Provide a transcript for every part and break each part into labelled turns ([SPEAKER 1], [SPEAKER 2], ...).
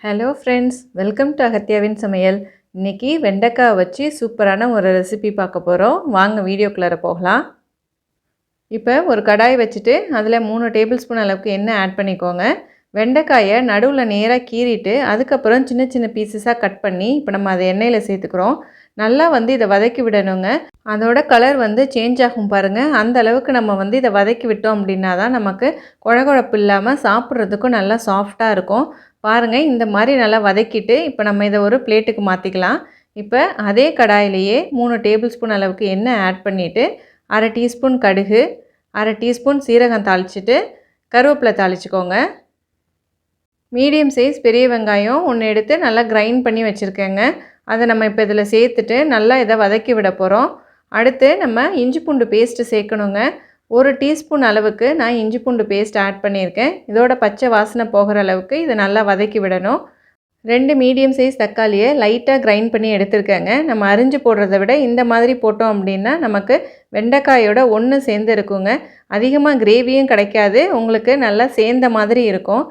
[SPEAKER 1] Hello friends, welcome to அகத்தியாவின் சமையல். இன்றைக்கி வெண்டைக்காய் வச்சு சூப்பரான ஒரு ரெசிபி பார்க்க போகிறோம். வாங்க வீடியோக்குள்ளார போகலாம். இப்போ ஒரு கடாய் வச்சுட்டு அதில் 3 டேபிள் ஸ்பூன் அளவுக்கு எண்ணெய் ஆட் பண்ணிக்கோங்க. வெண்டைக்காயை நடுவில் நேராக கீறிட்டு அதுக்கப்புறம் சின்ன சின்ன பீசஸாக கட் பண்ணி இப்போ நம்ம அதை எண்ணெயில் சேர்த்துக்கிறோம். நல்லா இதை வதக்கி விடணுங்க. அதோட கலர் சேஞ்ச் ஆகும் பாருங்கள். அந்த அளவுக்கு நம்ம இதை வதக்கி விட்டோம் அப்படின்னா தான் நமக்கு குழகுழப்பு இல்லாமல் சாப்பிட்றதுக்கும் நல்லா சாஃப்டாக இருக்கும். பாருங்கள், இந்த மாதிரி நல்லா வதக்கிட்டு இப்போ நம்ம இதை ஒரு பிளேட்டுக்கு மாற்றிக்கலாம். இப்போ அதே கடாயிலேயே 3 டேபிள் ஸ்பூன் அளவுக்கு எண்ணெய் ஆட் பண்ணிவிட்டு அரை டீஸ்பூன் கடுகு, அரை டீஸ்பூன் சீரகம் தாளிச்சிட்டு கருவேப்பிலை தாளிச்சிக்கோங்க. மீடியம் சைஸ் பெரிய வெங்காயம் ஒன்று எடுத்து நல்லா கிரைண்ட் பண்ணி வச்சுருக்கேங்க. அதை நம்ம இப்போ இதில் சேர்த்துட்டு நல்லா இதை வதக்கி விட போகிறோம். அடுத்து நம்ம இஞ்சி பூண்டு பேஸ்ட்டு சேர்க்கணுங்க. 1 டீஸ்பூன் அளவுக்கு நான் இஞ்சி பூண்டு பேஸ்ட் ஆட் பண்ணியிருக்கேன். இதோட பச்சை வாசனை போகிற அளவுக்கு இதை நல்லா வதக்கி விடணும். 2 மீடியம் சைஸ் தக்காளியை லைட்டாக கிரைண்ட் பண்ணி எடுத்துருக்கேங்க. நம்ம அரிஞ்சு போடுறத விட இந்த மாதிரி போட்டோம் அப்படின்னா நமக்கு வெண்டைக்காயோட ஒன்று சேர்ந்து இருக்குங்க. அதிகமாக கிரேவியும் கிடைக்காது, உங்களுக்கு நல்லா சேர்ந்த மாதிரி இருக்கும்.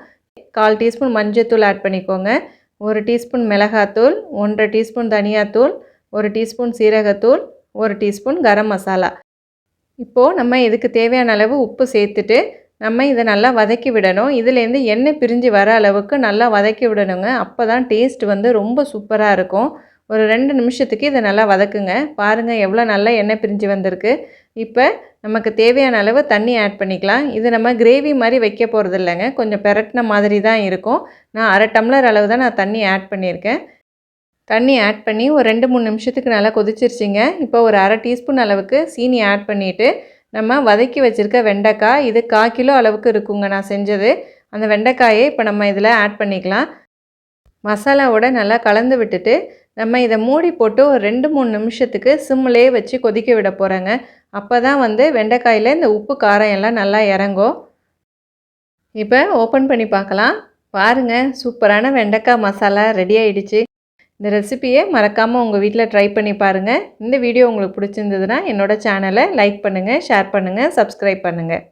[SPEAKER 1] 1/4 டீஸ்பூன் மஞ்சள்தூள் ஆட் பண்ணிக்கோங்க. 1 டீஸ்பூன் மிளகாத்தூள், 1/2 டீஸ்பூன் தனியாத்தூள், 1 டீஸ்பூன் சீரகத்தூள், 1 டீஸ்பூன் கரம் மசாலா. இப்போது நம்ம இதுக்கு தேவையான அளவு உப்பு சேர்த்துட்டு நம்ம இதை நல்லா வதக்கி விடணும். இதுலேருந்து எண்ணெய் பிரிஞ்சு வர அளவுக்கு நல்லா வதக்கி விடணுங்க. அப்போ தான் டேஸ்ட் ரொம்ப சூப்பராக இருக்கும். ஒரு 2 நிமிஷத்துக்கு இதை நல்லா வதக்குங்க. பாருங்கள் எவ்வளோ நல்லா எண்ணெய் பிரிஞ்சு வந்திருக்கு. இப்போ நமக்கு தேவையான அளவு தண்ணி ஆட் பண்ணிக்கலாம். இது நம்ம கிரேவி மாதிரி வைக்க போகிறது இல்லைங்க, கொஞ்சம் பெரட்டின மாதிரி தான் இருக்கும். நான் அரை டம்ளர் அளவு தான் நான் தண்ணி ஆட் பண்ணியிருக்கேன். தண்ணி ஆட் பண்ணி ஒரு 2-3 நிமிஷத்துக்கு நல்லா கொதிச்சிருச்சிங்க. இப்போ ஒரு அரை டீஸ்பூன் அளவுக்கு சீனி ஆட் பண்ணிவிட்டு நம்ம வதக்கி வச்சுருக்க வெண்டைக்காய், இது 1/4 கிலோ அளவுக்கு இருக்குங்க நான் செஞ்சது. அந்த வெண்டைக்காயை இப்போ நம்ம இதில் ஆட் பண்ணிக்கலாம். மசாலாவோட நல்லா கலந்து விட்டுட்டு நம்ம இதை மூடி போட்டு ஒரு 2-3 நிமிஷத்துக்கு சிம்மிலே வச்சு கொதிக்க விட போகிறேங்க. அப்போ தான் வெண்டைக்காயில் இந்த உப்பு காரம் எல்லாம் நல்லா இறங்கும். இப்போ ஓப்பன் பண்ணி பார்க்கலாம். பாருங்கள், சூப்பரான வெண்டைக்காய் மசாலா ரெடி ஆகிடுச்சு. இந்த ரெசிபியை மறக்காமல் உங்கள் வீட்டில் ட்ரை பண்ணி பாருங்கள். இந்த வீடியோ உங்களுக்கு பிடிச்சிருந்ததுன்னா என்னோடய சேனலை லைக் பண்ணுங்கள், ஷேர் பண்ணுங்கள், சப்ஸ்கிரைப் பண்ணுங்கள்.